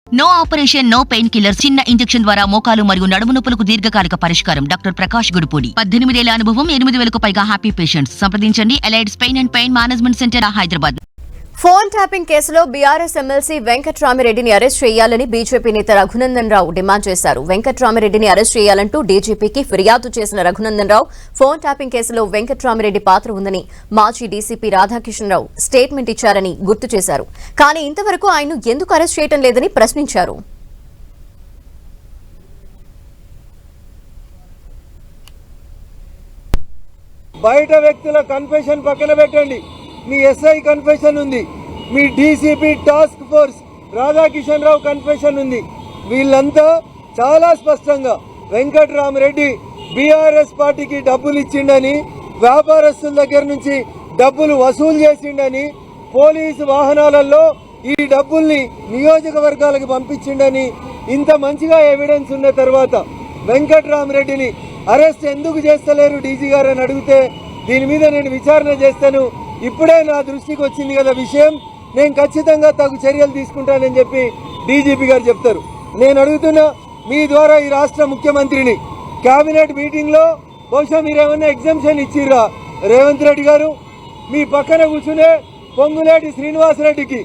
No operation no painkiller చిన్న injection ద్వారా మోకాలు మరియు నడుము నొప్పులకు దీర్ఘకాలిక పరిష్కారం. డాక్టర్ ప్రకాష్ గుడిపూడి 18 ఏళ్ల అనుభవం 8,000కు పైగా హ్యాపీ పేషెంట్స్. సంప్రదించండి ఎలైడ్స్ pain and pain management center Hyderabad. Phone tapping కేసులో బీఆర్ఎస్ ఎమ్మెల్సీ వెంకట్రామిరెడ్డిని అరెస్ట్ చేయాలని బీజేపీ నేత రఘునందన్ రావు డిమాండ్ చేశారు. వెంకట్రామిరెడ్డిని అరెస్ట్ చేయాలంటూ డీజీపీకి ఫిర్యాదు చేసిన రఘునందన్ రావు ఫోన్ ట్యాపింగ్ కేసులో వెంకట్రామిరెడ్డి పాత్ర ఉందని మాజీ డీసీపీ రాధాకిషన్ రావు స్టేట్మెంట్ ఇచ్చారని గుర్తు చేశారు. కానీ ఇంతవరకు ఆయన్ను ఎందుకు అరెస్ట్ చేయడం లేదని ప్రశ్నించారు. బయట వ్యక్తుల కన్ఫెషన్ పక్కన పెట్టండి. మీ ఎస్ఐ కన్ఫెషన్ ఉంది, మీ డీసీపీ టాస్క్ ఫోర్స్ రాధాకిషన్ రావు కన్ఫెషన్ ఉంది. వీళ్ళంతా చాలా స్పష్టంగా వెంకట్రామిరెడ్డి బీఆర్ఎస్ పార్టీకి డబ్బులు ఇచ్చిండని, వ్యాపారస్తుల దగ్గర నుంచి డబ్బులు వసూలు చేసిండని, పోలీసు వాహనాలలో ఈ డబ్బుల్ని నియోజకవర్గాలకు పంపించిండని ఇంత మంచిగా ఎవిడెన్స్ ఉన్న తర్వాత వెంకట్రామిరెడ్డిని అరెస్ట్ ఎందుకు చేస్తలేరు డీజీ గారు అని అడిగితే, దీని మీద నేను విచారణ చేస్తాను, ఇప్పుడే నా దృష్టికి వచ్చింది కదా విషయం, నేను ఖచ్చితంగా తగు చర్యలు తీసుకుంటానని చెప్పి డీజీపీ గారు చెప్తారు. నేను అడుగుతున్నా, మీ ద్వారా ఈ రాష్ట్ర ముఖ్యమంత్రిని కేబినెట్ మీటింగ్లో బహుశా మీరేమన్నా ఎగ్జామ్షన్ ఇచ్చిర్రా? రేవంత్ రెడ్డి గారు మీ పక్కన కూర్చునే పొంగులేటి శ్రీనివాసరెడ్డికి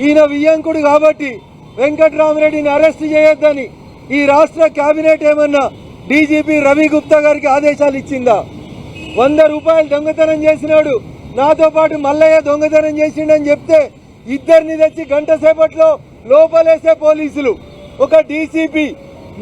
ఈయన వియ్యంకుడు కాబట్టి వెంకట్రామిరెడ్డిని అరెస్ట్ చేయొద్దని ఈ రాష్ట్ర కేబినెట్ ఏమన్నా డీజీపీ రవి గుప్తా గారికి ఆదేశాలు ఇచ్చిందా? 100 రూపాయలు దొంగతనం చేసినాడు, నాతో పాటు మల్లయ్య దొంగతనం చేసిండని చెప్తే ఇద్దరిని తెచ్చి గంట సేపట్లో లోపలేసే పోలీసులు, ఒక డీసీపీ,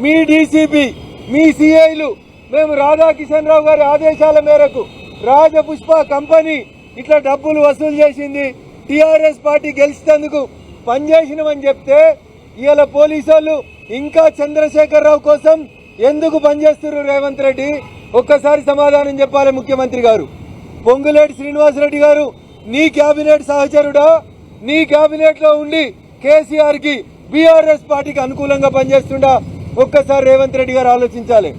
మీ డీసీపీ, మీ సిఐలు, మేము రాధాకిషన్ రావు గారి ఆదేశాల మేరకు రాజపుష్ప కంపెనీ ఇట్లా డబ్బులు వసూలు చేసింది, టీఆర్ఎస్ పార్టీ గెలిచేందుకు పనిచేసినామని చెప్తే ఇవాళ పోలీసు వాళ్ళు ఇంకా చంద్రశేఖరరావు కోసం ఎందుకు పనిచేస్తున్నారు? రేవంత్ రెడ్డి ఒక్కసారి సమాధానం చెప్పాలి ముఖ్యమంత్రి గారు. పొంగులేటి శ్రీనివాసరెడ్డి గారు నీ కేబినెట్ సహచరుడా? నీ కేబినెట్ లో ఉండి కేసీఆర్ కి బీఆర్ఎస్ పార్టీకి అనుకూలంగా పనిచేస్తుండా? ఒక్కసారి రేవంత్ రెడ్డి గారు ఆలోచించాలి,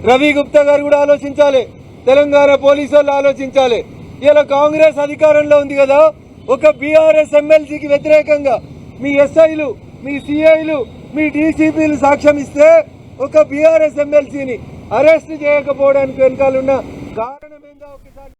రవి గుప్తా గారు కూడా ఆలోచించాలి, తెలంగాణ పోలీసు వాళ్ళు ఆలోచించాలి. ఇలా కాంగ్రెస్ అధికారంలో ఉంది కదా, ఒక బీఆర్ఎస్ ఎమ్మెల్సీకి వ్యతిరేకంగా మీ ఎస్ఐలు, మీ సిఐలు, మీ డీసీపీలు సాక్ష్యం ఇస్తే ఒక బీఆర్ఎస్ ఎమ్మెల్సీని అరెస్ట్ చేయకపోవడానికి వెనకాలన్న కారణం ఏందో ఒకసారి